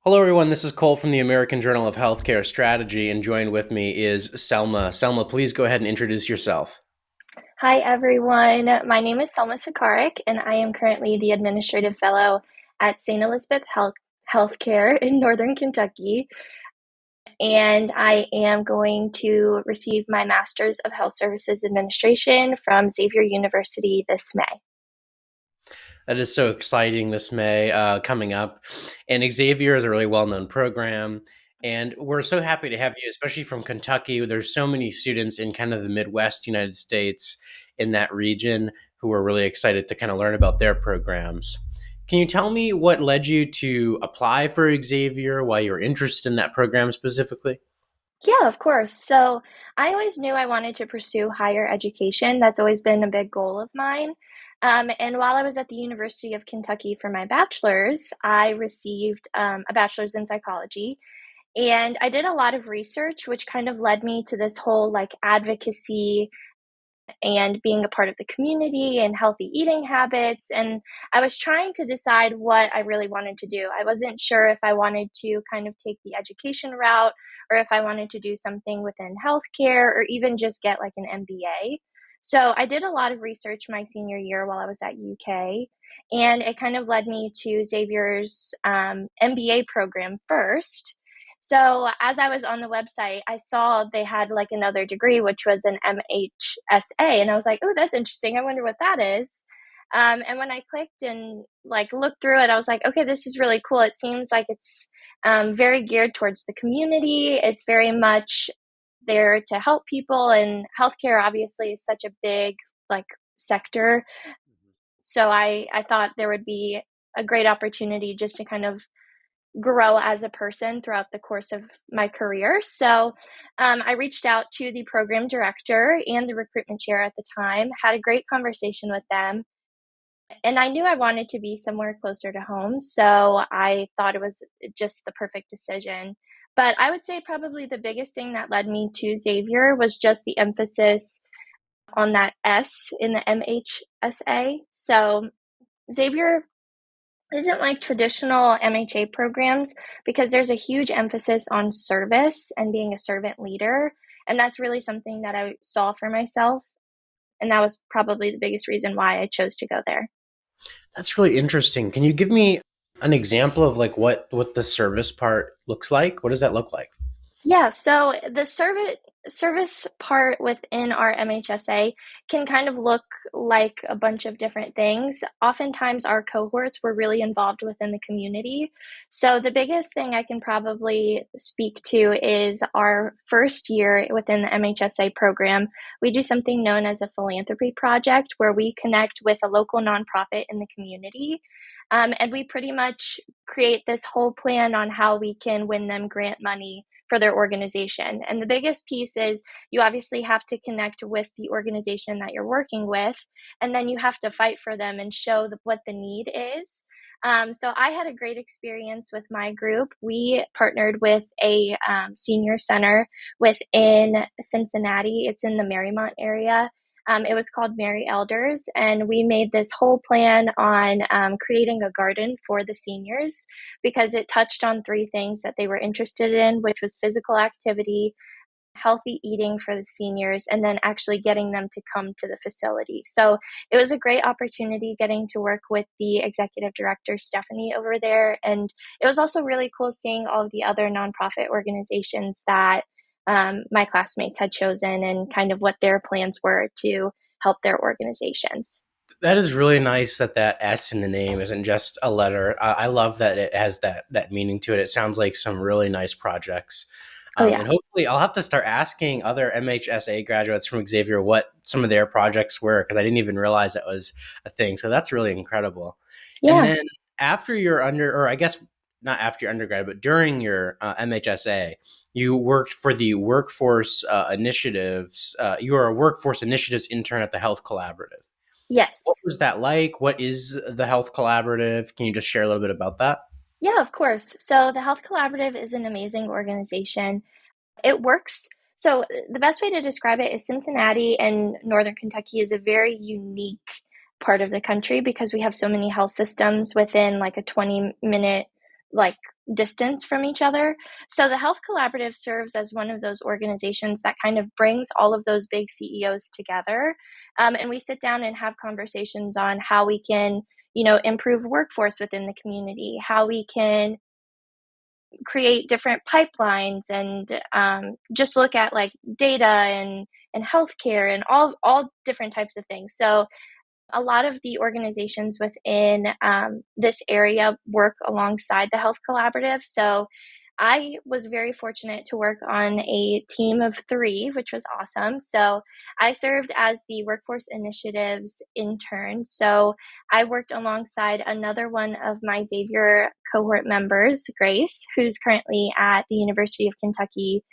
Hello, everyone. This is Cole from the American Journal of Healthcare Strategy, and joined with me is Selma. Selma, please go ahead and introduce yourself. Hi, everyone. My name is Selma Cikaric, and I am currently the Administrative Fellow at St. Elizabeth Healthcare in Northern Kentucky. And I am going to receive my Master's of Health Services Administration from Xavier University this May. That is so exciting this May coming up. And Xavier is a really well known program. And we're so happy to have you, especially from Kentucky. There's so many students in kind of the Midwest United States in that region who are really excited to kind of learn about their programs. Can you tell me what led you to apply for Xavier, why you're interested in that program specifically? Yeah, of course. So I always knew I wanted to pursue higher education. That's always been a big goal of mine. And while I was at the University of Kentucky for my bachelor's, I received a bachelor's in psychology. And I did a lot of research, which kind of led me to this whole like advocacy and being a part of the community and healthy eating habits. And I was trying to decide what I really wanted to do. I wasn't sure if I wanted to kind of take the education route or if I wanted to do something within healthcare or even just get like an MBA. So I did a lot of research my senior year while I was at UK. And it kind of led me to Xavier's MBA program first. So as I was on the website, I saw they had like another degree, which was an MHSA, and I was like, "Oh, that's interesting. I wonder what that is." And when I clicked and like looked through it, I was like, "Okay, this is really cool. It seems like it's very geared towards the community. It's very much there to help people, and healthcare obviously is such a big like sector. So I thought there would be a great opportunity just to kind of grow as a person throughout the course of my career. So I reached out to the program director and the recruitment chair at the time, had a great conversation with them. And I knew I wanted to be somewhere closer to home. So I thought it was just the perfect decision. But I would say probably the biggest thing that led me to Xavier was just the emphasis on that S in the MHSA. So Xavier isn't like traditional MHA programs because there's a huge emphasis on service and being a servant leader. And that's really something that I saw for myself. And that was probably the biggest reason why I chose to go there. That's really interesting. Can you give me an example of like what the service part looks like? What does that look like? Yeah, so the service part within our MHSA can kind of look like a bunch of different things. Oftentimes, our cohorts were really involved within the community. So the biggest thing I can probably speak to is our first year within the MHSA program. We do something known as a philanthropy project where we connect with a local nonprofit in the community. And we pretty much create this whole plan on how we can win them grant money for their organization. And the biggest piece is you obviously have to connect with the organization that you're working with, and then you have to fight for them and show what the need is. So I had a great experience with my group. We partnered with a senior center within Cincinnati. It's in the Marymount area. It was called Mary Elders, and we made this whole plan on creating a garden for the seniors because it touched on three things that they were interested in, which was physical activity, healthy eating for the seniors, and then actually getting them to come to the facility. So it was a great opportunity getting to work with the executive director, Stephanie, over there. And it was also really cool seeing all of the other nonprofit organizations that my classmates had chosen and kind of what their plans were to help their organizations. That is really nice that that S in the name isn't just a letter. I love that it has that meaning to it. It sounds like some really nice projects. Oh, And yeah. hopefully, I'll have to start asking other MHSA graduates from Xavier what some of their projects were because I didn't even realize that was a thing. So that's really incredible. And Yeah. then after your or I guess not after your undergrad, but during your MHSA, you worked for the workforce initiatives. You were a workforce initiatives intern at the Health Collaborative. What Yes. was that like? What is the Health Collaborative? Can you just share a little bit about that? Yeah, of course. So the Health Collaborative is an amazing organization. It works. So the best way to describe it is Cincinnati and Northern Kentucky is a very unique part of the country because we have so many health systems within like a 20-minute like distance from each other. So the Health Collaborative serves as one of those organizations that kind of brings all of those big CEOs together. And we sit down and have conversations on how we can, improve workforce within the community, how we can create different pipelines and just look at like data and healthcare and all different types of things. So a lot of the organizations within this area work alongside the Health Collaborative. So I was very fortunate to work on a team of three, which was awesome. So I served as the Workforce Initiatives intern. So I worked alongside another one of my Xavier cohort members, Grace, who's currently at the University of Kentucky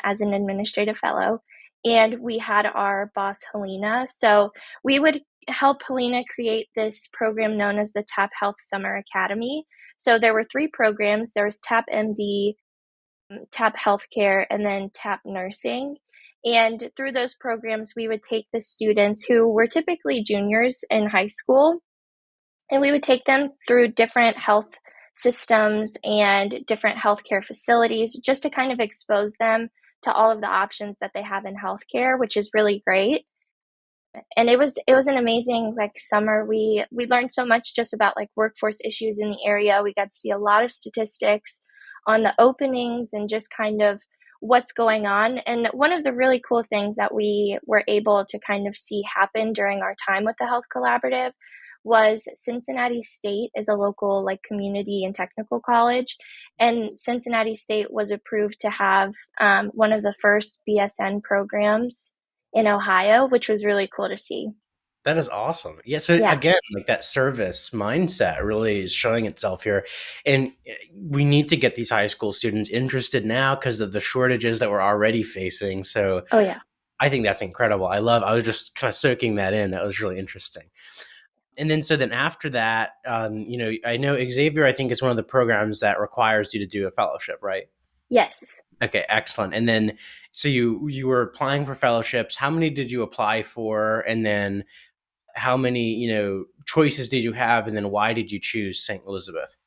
as an administrative fellow. And we had our boss, Helena. So we would help Helena create this program known as the TAP Health Summer Academy. So there were three programs. There was TAP MD, TAP Healthcare, and then TAP Nursing. And through those programs, we would take the students who were typically juniors in high school, and we would take them through different health systems and different healthcare facilities just to kind of expose them to all of the options that they have in healthcare, which is really great. And it was an amazing like summer. We learned so much just about like workforce issues in the area. We got to see a lot of statistics on the openings and just kind of what's going on. And one of the really cool things that we were able to kind of see happen during our time with the Health Collaborative was Cincinnati State is a local like community and technical college, and Cincinnati State was approved to have one of the first BSN programs in Ohio, which was really cool to see. That is awesome. Yeah, so Yeah. again, like that service mindset really is showing itself here. And we need to get these high school students interested now because of the shortages that we're already facing. So Oh, yeah. I think that's incredible. I was just kind of soaking that in. That was really interesting. And then, so then after that, I know Xavier, I think is one of the programs that requires you to do a fellowship, right? Yes. Okay, excellent. And then, so you were applying for fellowships. How many did you apply for? And then how many, choices did you have? And then why did you choose St. Elizabeth?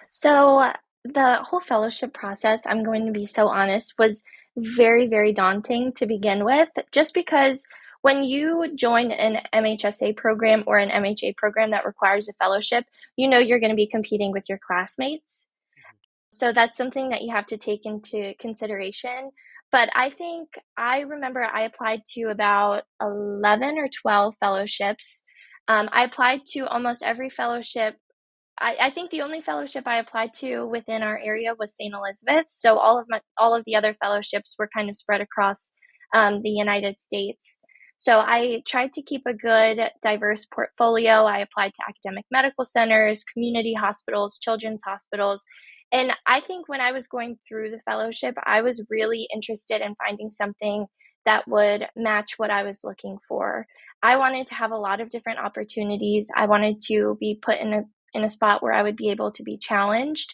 So the whole fellowship process, I'm going to be so honest, was very, very daunting to begin with, just because when you join an MHSA program or an MHA program that requires a fellowship, you know you're going to be competing with your classmates. So that's something that you have to take into consideration. But I think I remember I applied to about 11 or 12 fellowships. I applied to almost every fellowship. I think the only fellowship I applied to within our area was St. Elizabeth. So all of the other fellowships were kind of spread across the United States. So I tried to keep a good, diverse portfolio. I applied to academic medical centers, community hospitals, children's hospitals. And I think when I was going through the fellowship, I was really interested in finding something that would match what I was looking for. I wanted to have a lot of different opportunities. I wanted to be put in a spot where I would be able to be challenged,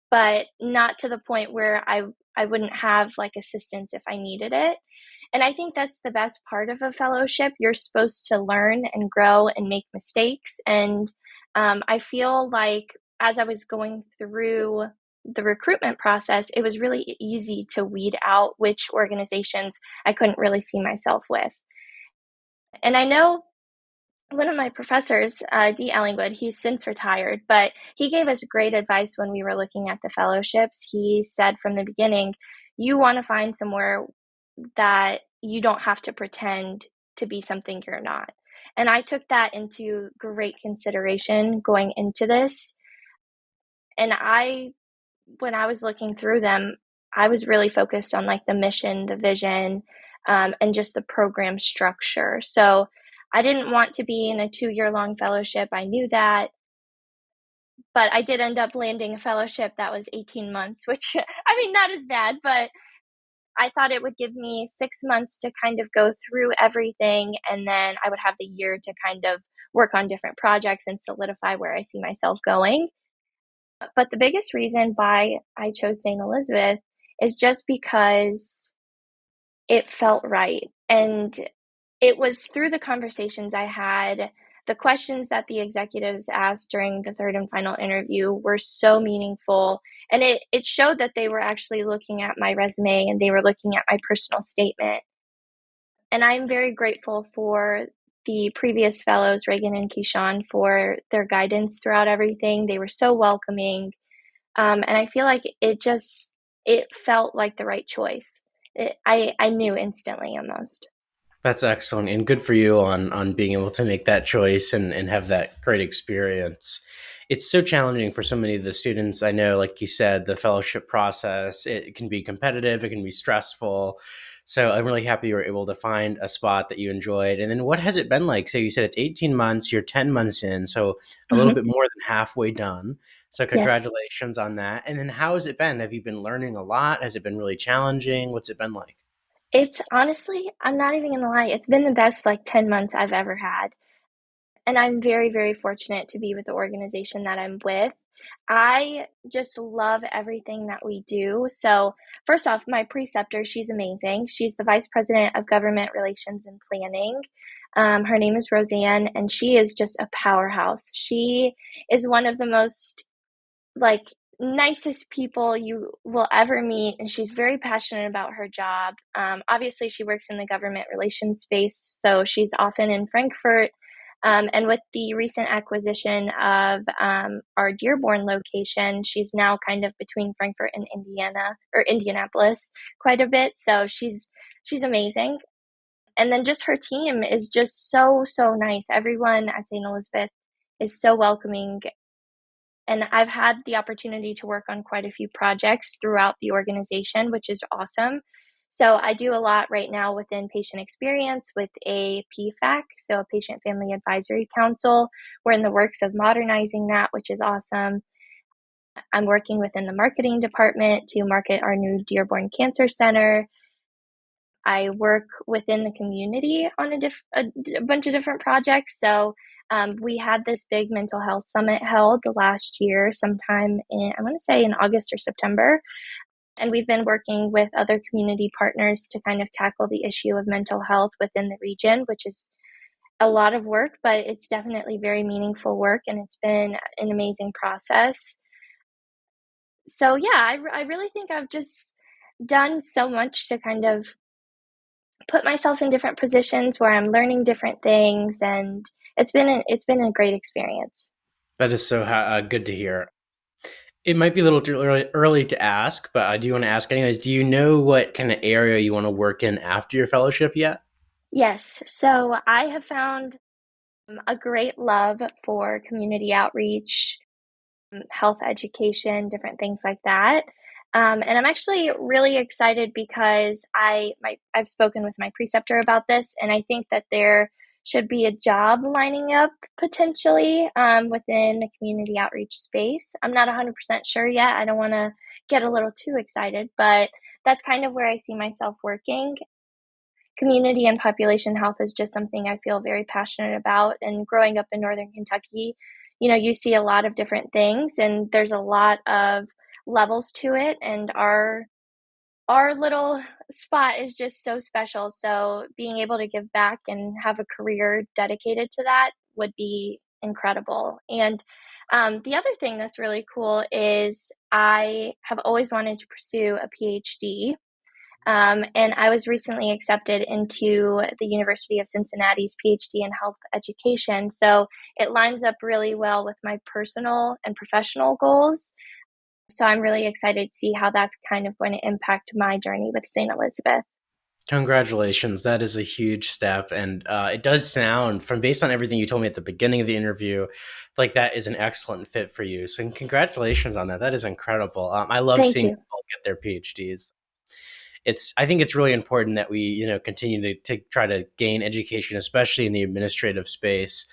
but not to the point where I wouldn't have like assistance if I needed it. And I think that's the best part of a fellowship. You're supposed to learn and grow and make mistakes. And I feel like as I was going through the recruitment process, it was really easy to weed out which organizations I couldn't really see myself with. And I know one of my professors, D. Ellingwood, he's since retired, but he gave us great advice when we were looking at the fellowships. He said from the beginning, you want to find somewhere that you don't have to pretend to be something you're not. And I took that into great consideration going into this. And when I was looking through them, I was really focused on like the mission, the vision, and just the program structure. So I didn't want to be in a 2 year long fellowship. I knew that, but I did end up landing a fellowship that was 18 months, which I mean, not as bad, but I thought it would give me 6 months to kind of go through everything. And then I would have the year to kind of work on different projects and solidify where I see myself going. But the biggest reason why I chose St. Elizabeth is just because it felt right. And it was through the conversations I had the questions that the executives asked during the third and final interview were so meaningful. And it showed that they were actually looking at my resume and they were looking at my personal statement. And I'm very grateful for the previous fellows, Reagan and Keyshawn, for their guidance throughout everything. They were so welcoming. And I feel like it felt like the right choice. I knew instantly almost. That's excellent and good for you on being able to make that choice and have that great experience. It's so challenging for so many of the students. I know, like you said, the fellowship process, it can be competitive, it can be stressful. So I'm really happy you were able to find a spot that you enjoyed. And then what has it been like? So you said it's 18 months, you're 10 months in, so a little Hmm. bit more than halfway done. So Yes. congratulations on that. And then how has it been? Have you been learning a lot? Has it been really challenging? What's it been like? It's honestly, I'm not even gonna lie, it's been the best like 10 months I've ever had. And I'm very, very fortunate to be with the organization that I'm with. I just love everything that we do. So, first off, my preceptor, she's amazing. She's the Vice President of Government Relations and Planning. Her name is Roseanne, and she is just a powerhouse. She is one of the most like nicest people you will ever meet, and she's very passionate about her job. Obviously, she works in the government relations space, so she's often in Frankfurt. And with the recent acquisition of our Dearborn location, she's now kind of between Frankfurt and Indiana or Indianapolis quite a bit. So she's amazing. And then just her team is just so nice. Everyone at St. Elizabeth is so welcoming, and I've had the opportunity to work on quite a few projects throughout the organization, which is awesome. So I do a lot right now within patient experience with a PFAC, so a Patient Family Advisory Council. We're in the works of modernizing that, which is awesome. I'm working within the marketing department to market our new Dearborn Cancer Center. I work within the community on a bunch of different projects. So we had this big mental health summit held last year, sometime in, I want to say in August or September. And we've been working with other community partners to kind of tackle the issue of mental health within the region, which is a lot of work, but it's definitely very meaningful work. And it's been an amazing process. So yeah, I really think I've just done so much to kind of put myself in different positions where I'm learning different things, and it's been a great experience. That is so good to hear. It might be a little too early to ask, but I do want to ask anyways. Do you know what kind of area you want to work in after your fellowship yet? Yes, so I have found a great love for community outreach, health education, different things like that. And I'm actually really excited because I've spoken with my preceptor about this, and I think that there should be a job lining up potentially within the community outreach space. I'm not 100% sure yet. I don't want to get a little too excited, but that's kind of where I see myself working. Community and population health is just something I feel very passionate about. And growing up in Northern Kentucky, you know, you see a lot of different things, and there's a lot of levels to it. And our little spot is just so special. So being able to give back and have a career dedicated to that would be incredible. And the other thing that's really cool is I have always wanted to pursue a PhD, and I was recently accepted into the University of Cincinnati's PhD in health education. So it lines up really well with my personal and professional goals. So I'm really excited to see how that's kind of going to impact my journey with St. Elizabeth. Congratulations. That is a huge step. And it does sound, from based on everything you told me at the beginning of the interview, like that is an excellent fit for you. So, congratulations on that. That is incredible. I love Thank seeing you. people get their PhDs. I think it's really important that we, continue to try to gain education, especially in the administrative space.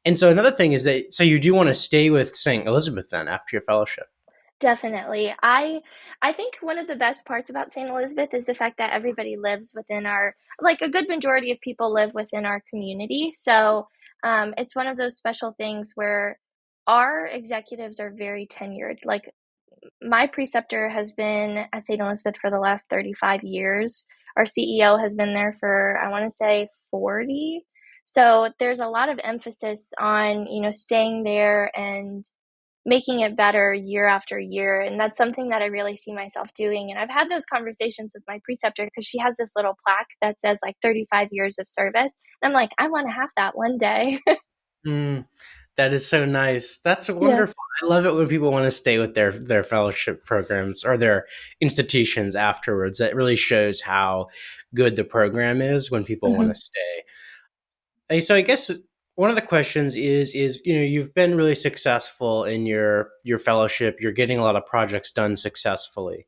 And so, another thing is that, so you do want to stay with St. Elizabeth then after your fellowship. Definitely. I think one of the best parts about St. Elizabeth is the fact that everybody lives within our, like a good majority of people live within our community. So it's one of those special things where our executives are very tenured. Like my preceptor has been at St. Elizabeth for the last 35 years. Our CEO has been there for, I want to say 40. So there's a lot of emphasis on, staying there and making it better year after year. And that's something that I really see myself doing. And I've had those conversations with my preceptor because she has this little plaque that says like 35 years of service. And I'm like, I want to have that one day. Mm, that is so nice. That's Yeah. wonderful. I love it when people want to stay with their fellowship programs or their institutions afterwards. That really shows how good the program is when people want to Hmm. stay. So I guess one of the questions is you've been really successful in your fellowship. You're getting a lot of projects done successfully,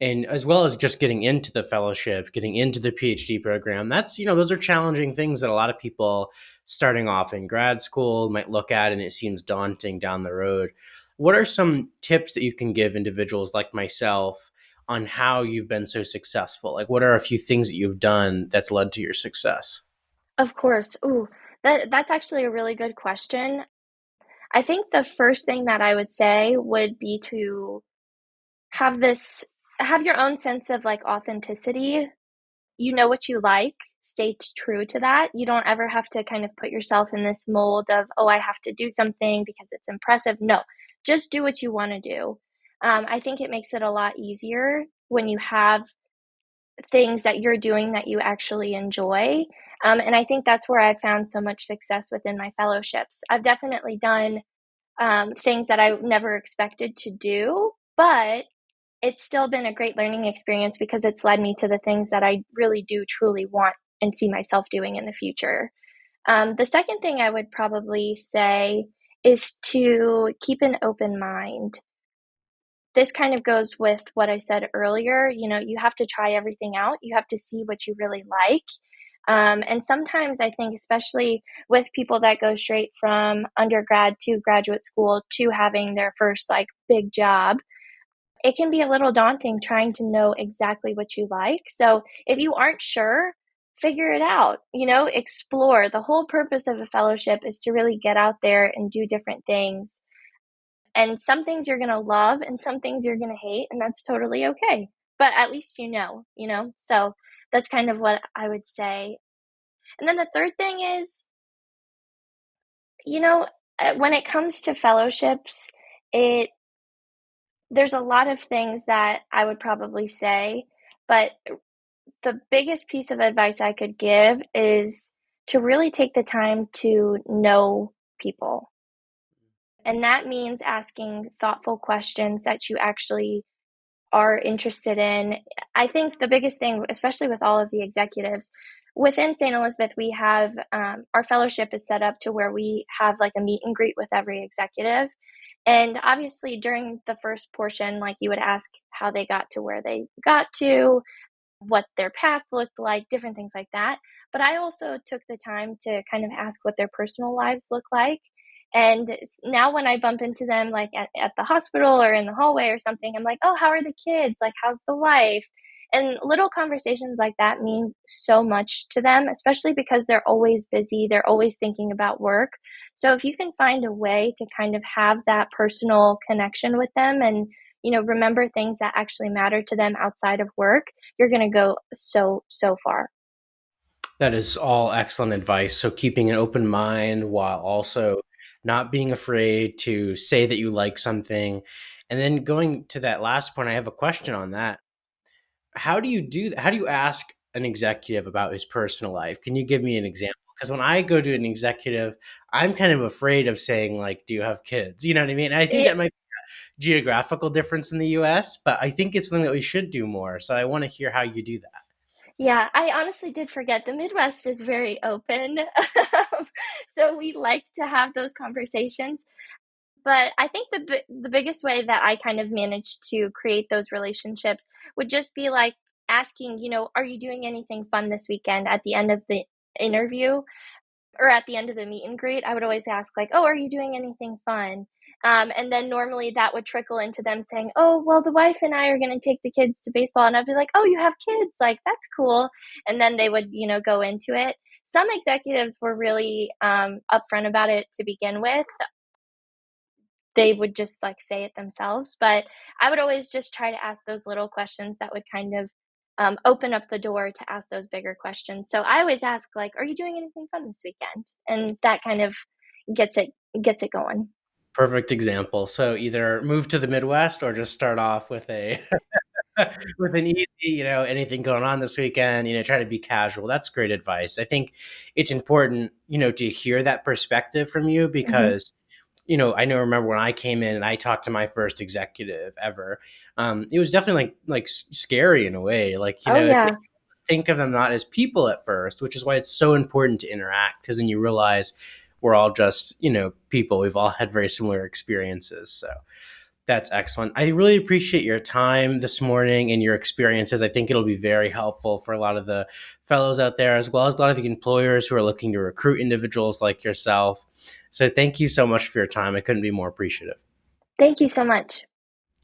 and as well as just getting into the fellowship, getting into the PhD program. That's those are challenging things that a lot of people starting off in grad school might look at, and it seems daunting down the road. What are some tips that you can give individuals like myself on how you've been so successful? Like, what are a few things that you've done that's led to your success? Of course. Ooh, that's actually a really good question. I think the first thing that I would say would be to have this have your own sense of like authenticity. You know what you like, stay true to that. You don't ever have to kind of put yourself in this mold of, oh, I have to do something because it's impressive. No, just do what you want to do. I think it makes it a lot easier when you have things that you're doing that you actually enjoy. And I think that's where I've found so much success within my fellowships. I've definitely done things that I never expected to do, but it's still been a great learning experience because it's led me to the things that I really do truly want and see myself doing in the future. The second thing I would probably say is to keep an open mind. This kind of goes with what I said earlier. You have to try everything out, you have to see what you really like. And sometimes I think, especially with people that go straight from undergrad to graduate school to having their first like big job, it can be a little daunting trying to know exactly what you like. So if you aren't sure, figure it out, explore. The whole purpose of a fellowship is to really get out there and do different things. And some things you're going to love and some things you're going to hate, and that's totally okay. But at least you know. So that's kind of what I would say. And then the third thing is, you know, when it comes to fellowships, it there's a lot of things that I would probably say, but the biggest piece of advice I could give is to really take the time to know people. And that means asking thoughtful questions that you actually are interested in. I think the biggest thing, especially with all of the executives, within St. Elizabeth, we have our fellowship is set up to where we have like a meet and greet with every executive. And obviously, during the first portion, like you would ask how they got to where they got to, what their path looked like, different things like that. But I also took the time to kind of ask what their personal lives look like. And now when I bump into them, like at the hospital or in the hallway or something, I'm like, oh, how are the kids? Like, how's the wife? And little conversations like that mean so much to them, especially because they're always busy. They're always thinking about work. So if you can find a way to kind of have that personal connection with them and, remember things that actually matter to them outside of work, you're going to go so, so far. That is all excellent advice. So keeping an open mind while also not being afraid to say that you like something. And then going to that last point, I have a question on that. How do you do that? How do you ask an executive about his personal life? Can you give me an example? Because when I go to an executive, I'm kind of afraid of saying like, "Do you have kids?" You know what I mean? And I think Yeah, that might be a geographical difference in the US, but I think it's something that we should do more. So I want to hear how you do that. yeah, I honestly did forget. The Midwest is very open. So we like to have those conversations. But I think the biggest way that I kind of managed to create those relationships would just be like asking, are you doing anything fun this weekend at the end of the interview? Or at the end of the meet and greet, I would always ask like, "Oh, are you doing anything fun?" And then normally that would trickle into them saying, "Oh, well, the wife and I are going to take the kids to baseball," and I'd be like, "Oh, you have kids? Like that's cool." And then they would, go into it. Some executives were really upfront about it to begin with. They would just like say it themselves, but I would always just try to ask those little questions that would kind of open up the door to ask those bigger questions. So I always ask, like, "Are you doing anything fun this weekend?" And that kind of gets it gets it going. Perfect example. So either move to the Midwest or just start off with a with an easy, anything going on this weekend, try to be casual. That's great advice. I think it's important, to hear that perspective from you Hmm. because I know remember when I came in and I talked to my first executive ever. It was definitely like scary in a way. Like, Oh it's like yeah. think of them not as people at first, which is why it's so important to interact because then you realize we're all just, people. We've all had very similar experiences. So that's excellent. I really appreciate your time this morning and your experiences. I think it'll be very helpful for a lot of the fellows out there, as well as a lot of the employers who are looking to recruit individuals like yourself. So thank you so much for your time. I couldn't be more appreciative. Thank you so much.